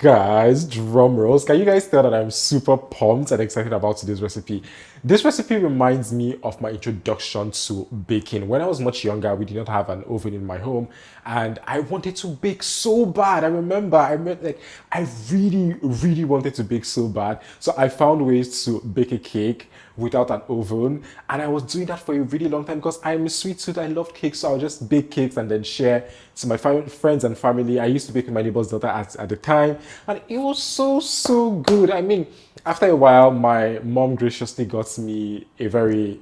Guys, drum rolls. Can you guys tell that I'm super pumped and excited about today's recipe? This recipe reminds me of my introduction to baking. When I was much younger, we did not have an oven in my home, and I wanted to bake so bad. I remember I really wanted to bake so bad. So I found ways to bake a cake without an oven, and I was doing that for a really long time because I'm a sweet tooth. I love cakes, so I'll just bake cakes and then share to my friends and family. I used to bake with my neighbor's daughter at the time, and it was so good. I mean, after a while, my mom graciously got me a very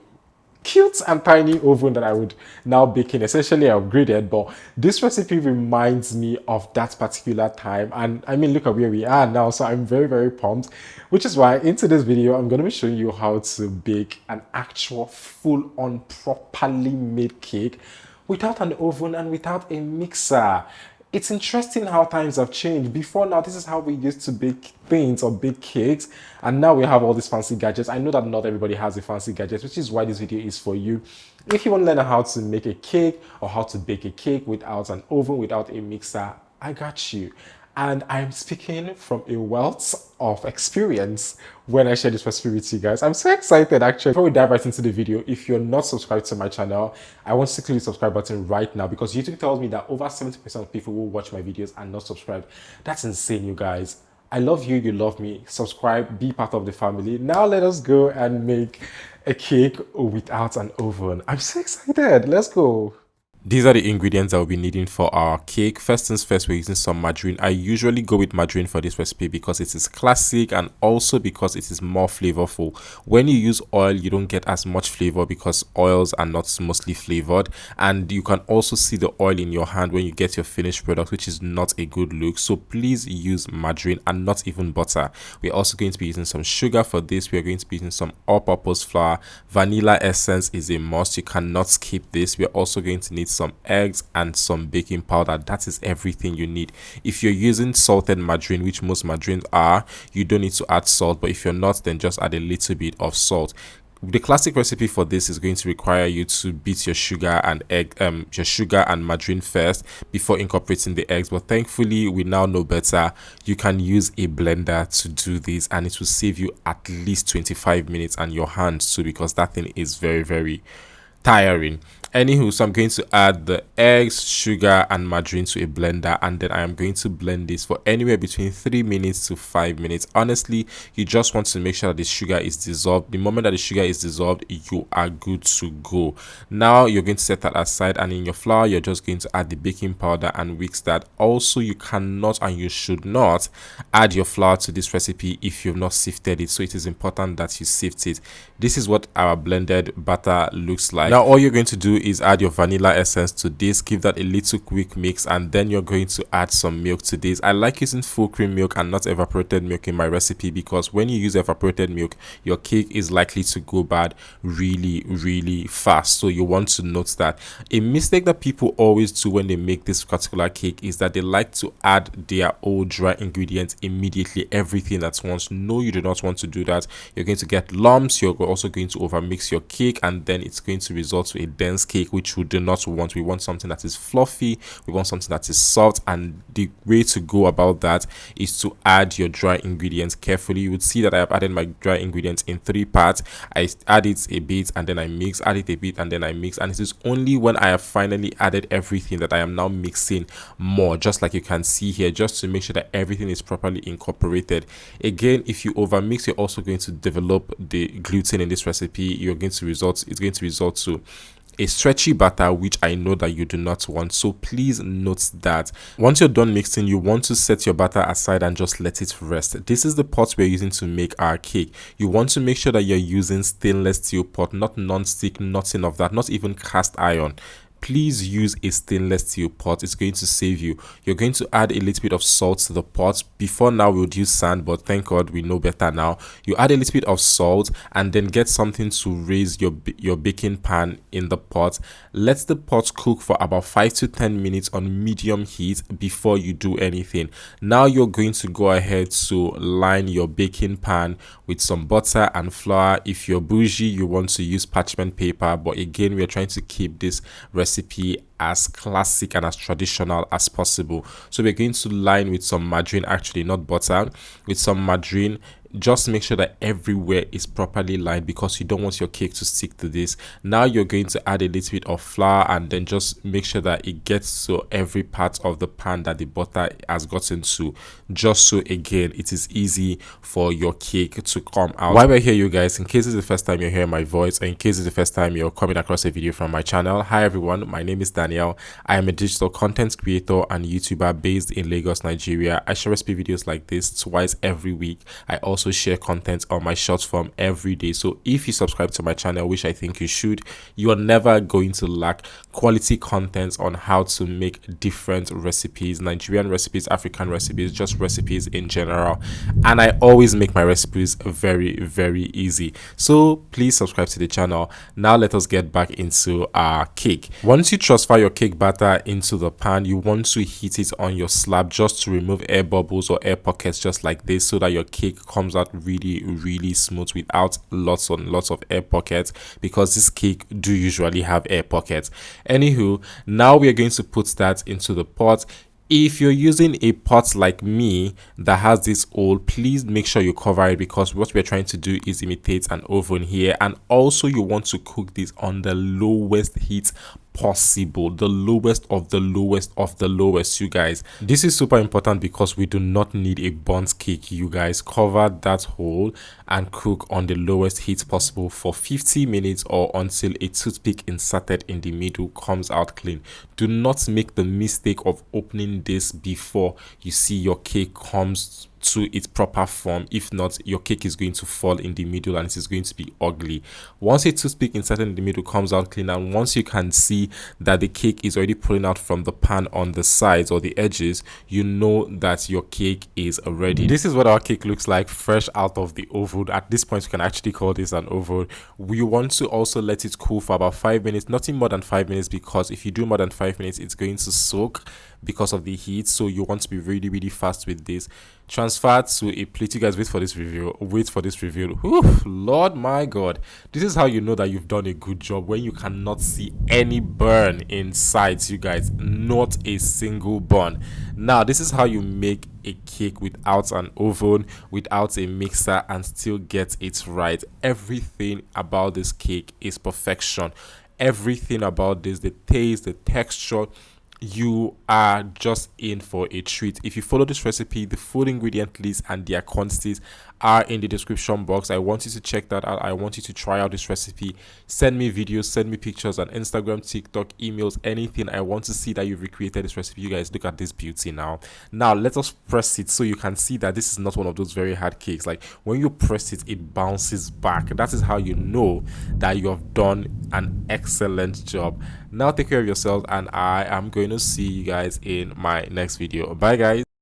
cute and tiny oven that I would now bake in. Essentially, I upgraded, but this recipe reminds me of that particular time. And I mean, look at where we are now. So I'm very pumped, which is why into this video, I'm going to be showing you how to bake an actual full-on properly made cake without an oven and without a mixer. It's interesting how times have changed. Before now, this is how we used to bake things or bake cakes, and now we have all these fancy gadgets. I know that not everybody has a fancy gadget, which is why this video is for you. If you want to learn how to make a cake or how to bake a cake without an oven, without a mixer, I got you. And I'm speaking from a wealth of experience when I share this recipe with you guys. I'm so excited actually. Before we dive right into the video, if you're not subscribed to my channel, I want you to click the subscribe button right now because YouTube tells me that over 70% of people who watch my videos are not subscribed. That's insane, you guys. I love you, you love me. Subscribe, be part of the family. Now let us go and make a cake without an oven. I'm so excited. Let's go. These are the ingredients that we'll be needing for our cake. First things first, we're using some margarine. I usually go with margarine for this recipe because it is classic and also because it is more flavorful. When you use oil, you don't get as much flavor because oils are not mostly flavored, and you can also see the oil in your hand when you get your finished product, which is not a good look. So please use margarine and not even butter. We're also going to be using some sugar for this. We're going to be using some all-purpose flour. Vanilla essence is a must. You cannot skip this. We're also going to need some eggs and some baking powder. That is everything you need. If you're using salted margarine, which most margarines are, you don't need to add salt, but if you're not, then just add a little bit of salt. The classic recipe for this is going to require you to beat your sugar and margarine first before incorporating the eggs, but thankfully we now know better. You can use a blender to do this and it will save you at least 25 minutes and your hands too, because that thing is very tiring. Anywho, so I'm going to add the eggs, sugar and margarine to a blender, and then I am going to blend this for anywhere between 3 minutes to 5 minutes. Honestly, you just want to make sure that the sugar is dissolved. The moment that the sugar is dissolved, you are good to go. Now you're going to set that aside, and in your flour you're just going to add the baking powder and mix that. Also, you cannot and you should not add your flour to this recipe if you've not sifted it, so it is important that you sift it. This is what our blended batter looks like. Now all you're going to do is add your vanilla essence to this, give that a little quick mix, and then you're going to add some milk to this. I like using full cream milk and not evaporated milk in my recipe because when you use evaporated milk, your cake is likely to go bad really fast. So you want to note that. A mistake that people always do when they make this particular cake is that they like to add their old dry ingredients immediately, everything at once. No, you do not want to do that. You're going to get lumps. You're also going to overmix your cake, and then it's going to result to a dense cake, which we do not want. We want something that is fluffy, we want something that is soft, and the way to go about that is to add your dry ingredients carefully. You would see that I have added my dry ingredients in 3 parts. I add it a bit and then I mix, add it a bit and then I mix, and it is only when I have finally added everything that I am now mixing more, just like you can see here, just to make sure that everything is properly incorporated. Again, if you overmix, you're also going to develop the gluten in this recipe. It's going to result to a stretchy batter, which I know that you do not want. So please note that once you're done mixing, you want to set your batter aside and just let it rest. This is the pot we're using to make our cake. You want to make sure that you're using stainless steel pot, not non-stick, nothing of that, not even cast iron. Please use a stainless steel pot. It's going to save you. You're going to add a little bit of salt to the pot. Before now we would use sand, but thank God we know better now. You add a little bit of salt and then get something to raise your baking pan in the pot. Let the pot cook for about 5 to 10 minutes on medium heat before you do anything. Now you're going to go ahead to line your baking pan with some butter and flour. If you're bougie, you want to use parchment paper, but again, we're trying to keep this recipe as classic and as traditional as possible. So we're going to line with some margarine, actually not butter, with some margarine. Just make sure that everywhere is properly lined because you don't want your cake to stick to this. Now you're going to add a little bit of flour and then just make sure that it gets to every part of the pan that the butter has gotten to, just so again it is easy for your cake to come out. While we're here, you guys, in case it's the first time you're hearing my voice, or in case it's the first time you're coming across a video from my channel, hi everyone, my name is Daniel. I am a digital content creator and YouTuber based in Lagos, Nigeria. I share recipe videos like this twice every week. I also share content on my short form every day. So if you subscribe to my channel, which I think you should, you are never going to lack quality content on how to make different recipes, Nigerian recipes, African recipes, just recipes in general. And I always make my recipes very, very easy. So please subscribe to the channel. Now let us get back into our cake. Once you transfer your cake batter into the pan, you want to heat it on your slab just to remove air bubbles or air pockets, just like this, so that your cake comes out really, really smooth without lots and lots of air pockets, because this cake do usually have air pockets. Anywho, now we are going to put that into the pot. If you're using a pot like me that has this hole, please make sure you cover it, because what we're trying to do is imitate an oven here. And also you want to cook this on the lowest heat possible, the lowest of the lowest of the lowest, you guys. This is super important because we do not need a burnt cake, you guys. Cover that hole and cook on the lowest heat possible for 50 minutes or until a toothpick inserted in the middle comes out clean. Do not make the mistake of opening this before you see your cake comes to its proper form. If not, your cake is going to fall in the middle and it is going to be ugly. Once a toothpick inserted in the middle comes out clean, and once you can see that the cake is already pulling out from the pan on the sides or the edges, you know that your cake is ready. This is what our cake looks like fresh out of the oven. At this point, you can actually call this an oven. We want to also let it cool for about 5 minutes, nothing more than 5 minutes, because if you do more than 5 minutes, it's going to soak because of the heat. So you want to be really, really fast with this. Transfer to a plate. You guys wait for this review. Whew, Lord my God, this is how you know that you've done a good job, when you cannot see any burn inside, you guys. Not a single burn. Now this is how you make a cake without an oven, without a mixer, and still get it right. Everything about this cake is perfection. Everything about this, the taste, the texture, you are just in for a treat. If you follow this recipe, the full ingredient list and their quantities are in the description box. I want you to check that out. I want you to try out this recipe. Send me videos, send me pictures on Instagram, TikTok, emails, anything. I want to see that you've recreated this recipe. You guys, look at this beauty now. Now let us press it so you can see that this is not one of those very hard cakes. Like when you press it, it bounces back. That is how you know that you have done an excellent job. Now take care of yourselves, and I am going to see you guys in my next video. Bye guys.